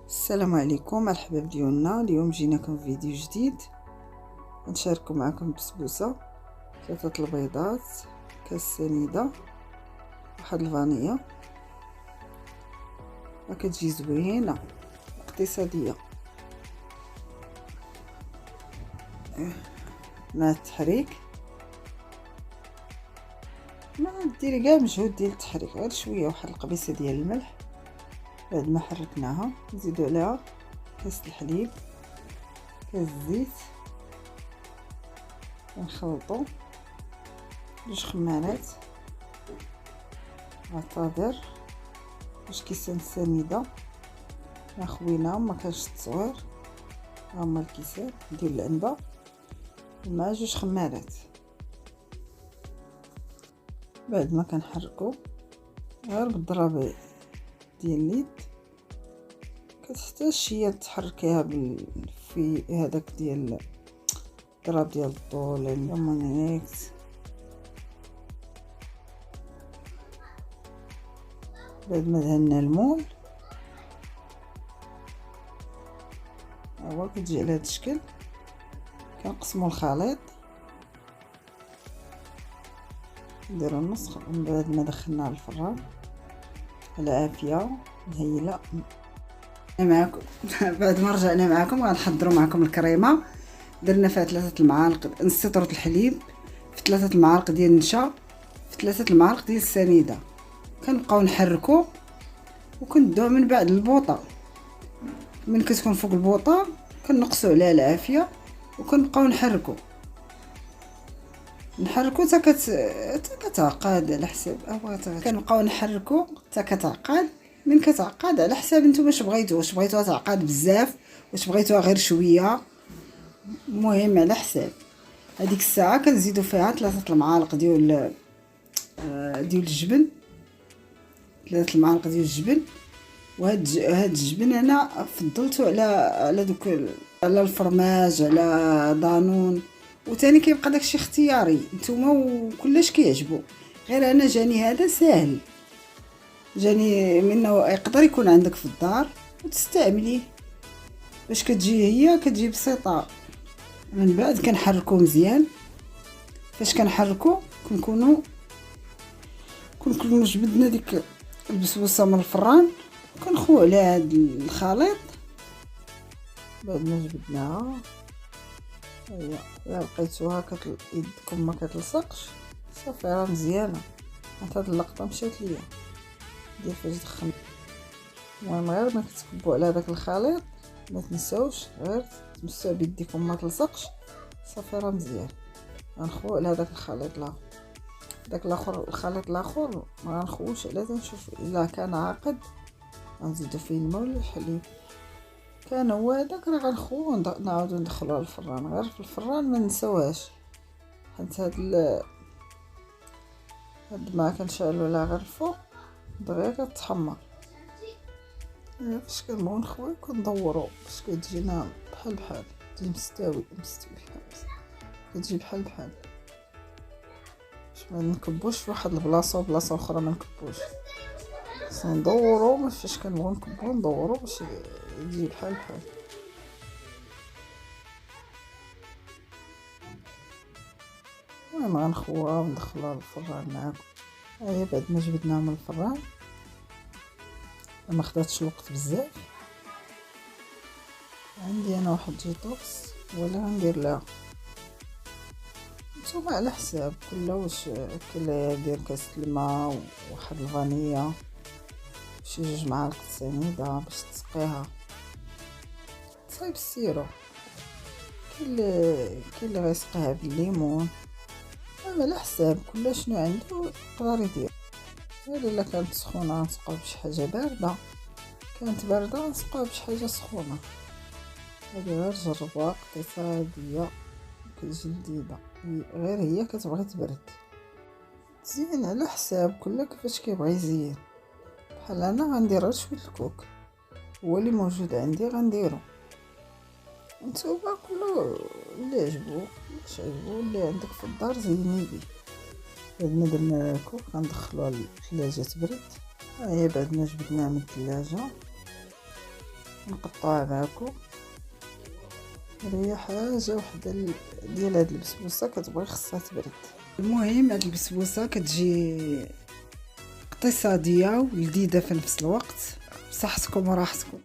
السلام عليكم الحباب ديالنا. اليوم جيناكم فيديو جديد نشارككم معكم بسبوسه، 3 البيضات، كاس سنيده، واحد الفانية. كتجي زوينه اقتصاديه مع التحريك. ما ديري كاع مجهود ديال التحريك، غير شويه، واحد القبيصه ديال الملح. بعد ما حركناها نزيدو عليها كاس الحليب، كاس الزيت، نخلطو 2 خمارات، عصادر، 2 كيسان سنيده خويناهم، ما كانش التصوير، هما الكيسان ديال العنبه، مع 2 خمارات. بعد ما كنحركو غير بالضربه ديال اليد، كتحتاج شويه تحركيها في هذاك ديال الضرب ديال الطول الليمونيكس. بعد ما دهنا المول هو كتجي على هذا الشكل. كنقسموا الخليط، نديروا النص. من بعد ما دخلناه للفران على عافيه مهيله معكم. بعد ما رجعنا معكم غنحضروا معكم الكريمه. درنا فيها 3 المعالق نص الحليب، في 3 المعالق ديال النشا، في 3 المعالق ديال السنيده. كنبقاو نحركو وكندوها من بعد البوطه. من كتكون فوق البوطه كنقصوا عليها العافيه وكنبقاو نحركو حتى كتعقد على حساب كنبقاو نحركو حتى كتعقد. من كتعقد على حساب نتوما واش بغيتو، واش بغيتوها تعقد بزاف، واش بغيتوها غير شويه، المهم على حساب. هذيك الساعه كنزيدو فيها 3 المعالق ديال الجبن، 3 المعالق ديال الجبن. وهاد الجبن انا فضلته على دوك، على الفرماج، على دانون. وثاني كيبقى داكشي اختياري نتوما وكلش كيعجبو. غير انا جاني هذا ساهل، جاني منه يقدر يكون عندك في الدار وتستعمليه باش كتجي بسيطه. من بعد كنحركو مزيان. فاش كنحركو كنكونوا جبدنا ديك البسبوسه من الفران، كنخويو على هذا الخليط. بعد ما جبدناها هي الا لقيتوها يدكم ما كتلصقش صافي راه مزيانه. هاد اللقطه مشات ليا ديال فاش دخلنا. المهم غير ما كتكبوا على داك الخليط ما تنساوش غير تمسوا بيديكم ما تلصقش صافي راه مزيان. غنخويو على داك الخليط داك الاخر، الخليط الاخر ما غنخويوش عليه. تنشوف الا كان عاقد غنزيدو فيه الماء ولا الحليب. كان هو هذاك راه غنخويو نعاودو ندخلوها للفران. غير في الفران ما نساوهاش، حيت هاد ما كنشعلو لها غير الفوق دغيا كتحمر. فاش كنبغيو نخويو كندورو باش كتجينا بحال تجي مستوي كتجي بحال باش ما نكبوش في واحد البلاصه وبلاصه اخرى ما نكبوش. ندورو فاش كنبغيو نكبو ندورو باش يجي بحال المهم غنخوها وندخلها للفران معاكم. هي بعد ما جبدناها من الفران ما خداتش الوقت بزاف. عندي انا واحد جيتوكس ولا غندير لها، نتوما على حساب كل واش كل دير كاس الماء وواحد الفانية شي 2 معالق سنيده باش تسقيها. صايب السيرو كاين اللي غيسقيها بالليمون، اما على حساب كل شنو عنده يقدر يدير. غير الا كانت سخونه نسقوها بشي حاجه بارده، كانت بارده نسقوها بشي حاجه سخونه. هذه غير جربوها اقتصاديه كتجي لذيذه. غير هي كتبغي تبرد زين على حساب كل كيفاش كيبغي يزين. بحال انا غندير غير شويه الكوك هو اللي موجود عندي غنديرو. نتوما كله اللي عجبو اللي عندك في الدار زيني بيه. بعد ما درنا الكوك غندخلوها للثلاجه تبرد. ها هي بعد ما جبدناها من الثلاجه نقطعها معكم. هي حاجه وحده ديال هاد البسبوسه كتبغي خصها تبرد. المهم هاد البسبوسه كتجي اقتصاديه ولذيذه في نفس الوقت، بصحتكم وراحتكم.